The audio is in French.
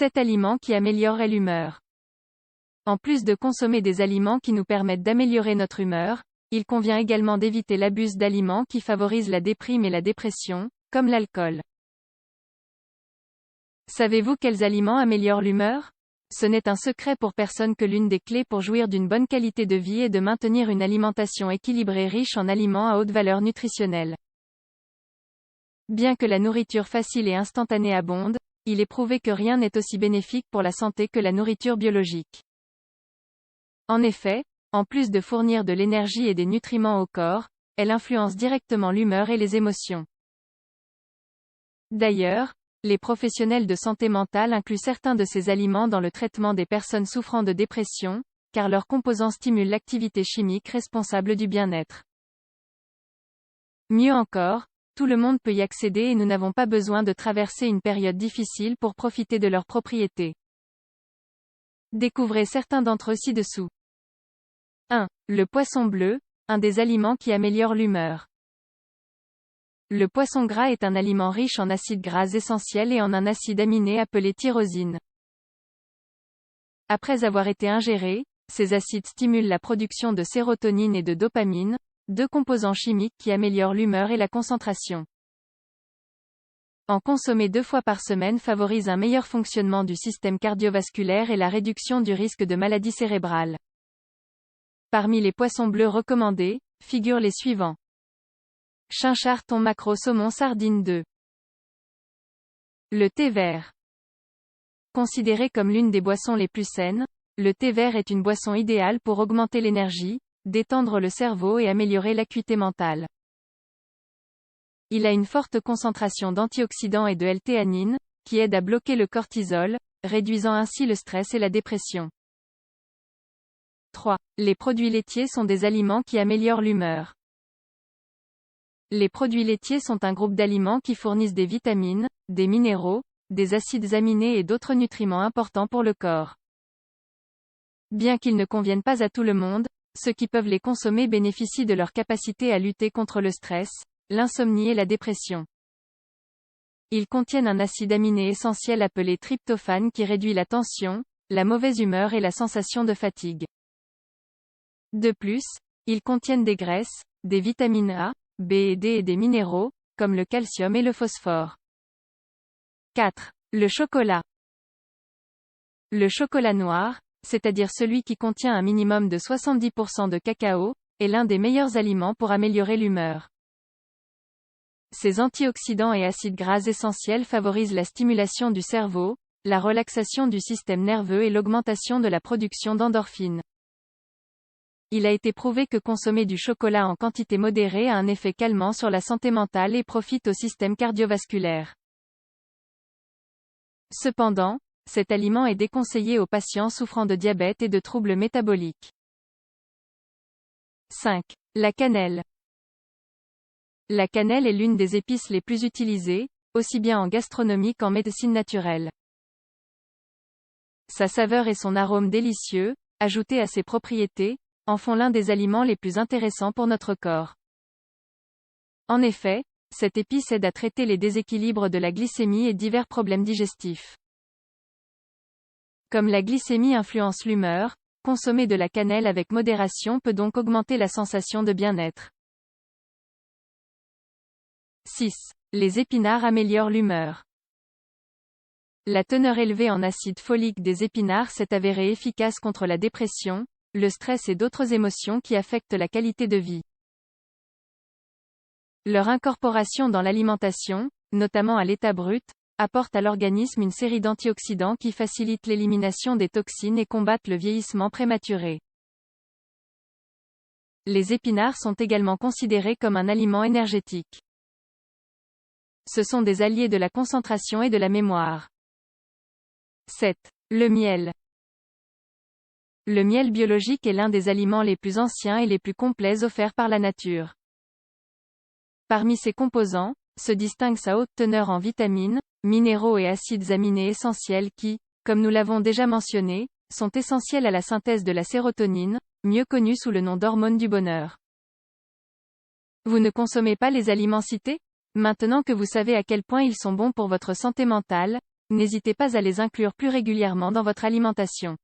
7 aliments qui amélioreraient l'humeur. En plus de consommer des aliments qui nous permettent d'améliorer notre humeur, il convient également d'éviter l'abus d'aliments qui favorisent la déprime et la dépression, comme l'alcool. Savez-vous quels aliments améliorent l'humeur? Ce n'est un secret pour personne que l'une des clés pour jouir d'une bonne qualité de vie est de maintenir une alimentation équilibrée riche en aliments à haute valeur nutritionnelle. Bien que la nourriture facile et instantanée abonde, il est prouvé que rien n'est aussi bénéfique pour la santé que la nourriture biologique. En effet, en plus de fournir de l'énergie et des nutriments au corps, elle influence directement l'humeur et les émotions. D'ailleurs, les professionnels de santé mentale incluent certains de ces aliments dans le traitement des personnes souffrant de dépression, car leurs composants stimulent l'activité chimique responsable du bien-être. Mieux encore, tout le monde peut y accéder et nous n'avons pas besoin de traverser une période difficile pour profiter de leurs propriétés. Découvrez certains d'entre eux ci-dessous. 1. Le poisson bleu, un des aliments qui améliore l'humeur. Le poisson gras est un aliment riche en acides gras essentiels et en un acide aminé appelé tyrosine. Après avoir été ingérés, ces acides stimulent la production de sérotonine et de dopamine, deux composants chimiques qui améliorent l'humeur et la concentration. En consommer 2 fois par semaine favorise un meilleur fonctionnement du système cardiovasculaire et la réduction du risque de maladie cérébrale. Parmi les poissons bleus recommandés, figurent les suivants. Chinchard, thon, maquereau, saumon, sardine 2. Le thé vert. Considéré comme l'une des boissons les plus saines, le thé vert est une boisson idéale pour augmenter l'énergie, détendre le cerveau et améliorer l'acuité mentale. Il a une forte concentration d'antioxydants et de L-théanine, qui aide à bloquer le cortisol, réduisant ainsi le stress et la dépression. 3. Les produits laitiers sont des aliments qui améliorent l'humeur. Les produits laitiers sont un groupe d'aliments qui fournissent des vitamines, des minéraux, des acides aminés et d'autres nutriments importants pour le corps. Bien qu'ils ne conviennent pas à tout le monde, ceux qui peuvent les consommer bénéficient de leur capacité à lutter contre le stress, l'insomnie et la dépression. Ils contiennent un acide aminé essentiel appelé tryptophane qui réduit la tension, la mauvaise humeur et la sensation de fatigue. De plus, ils contiennent des graisses, des vitamines A, B et D et des minéraux, comme le calcium et le phosphore. 4. Le chocolat. Le chocolat noir, c'est-à-dire celui qui contient un minimum de 70% de cacao, est l'un des meilleurs aliments pour améliorer l'humeur. Ces antioxydants et acides gras essentiels favorisent la stimulation du cerveau, la relaxation du système nerveux et l'augmentation de la production d'endorphines. Il a été prouvé que consommer du chocolat en quantité modérée a un effet calmant sur la santé mentale et profite au système cardiovasculaire. Cependant, cet aliment est déconseillé aux patients souffrant de diabète et de troubles métaboliques. 5. La cannelle. La cannelle est l'une des épices les plus utilisées, aussi bien en gastronomie qu'en médecine naturelle. Sa saveur et son arôme délicieux, ajoutés à ses propriétés, en font l'un des aliments les plus intéressants pour notre corps. En effet, cette épice aide à traiter les déséquilibres de la glycémie et divers problèmes digestifs. Comme la glycémie influence l'humeur, consommer de la cannelle avec modération peut donc augmenter la sensation de bien-être. 6. Les épinards améliorent l'humeur. La teneur élevée en acide folique des épinards s'est avérée efficace contre la dépression, le stress et d'autres émotions qui affectent la qualité de vie. Leur incorporation dans l'alimentation, notamment à l'état brut, apporte à l'organisme une série d'antioxydants qui facilitent l'élimination des toxines et combattent le vieillissement prématuré. Les épinards sont également considérés comme un aliment énergétique. Ce sont des alliés de la concentration et de la mémoire. 7. Le miel. Le miel biologique est l'un des aliments les plus anciens et les plus complets offerts par la nature. Parmi ses composants, se distingue sa haute teneur en vitamines, minéraux et acides aminés essentiels qui, comme nous l'avons déjà mentionné, sont essentiels à la synthèse de la sérotonine, mieux connue sous le nom d'hormone du bonheur. Vous ne consommez pas les aliments cités? Maintenant que vous savez à quel point ils sont bons pour votre santé mentale, N'hésitez pas à les inclure plus régulièrement dans votre alimentation.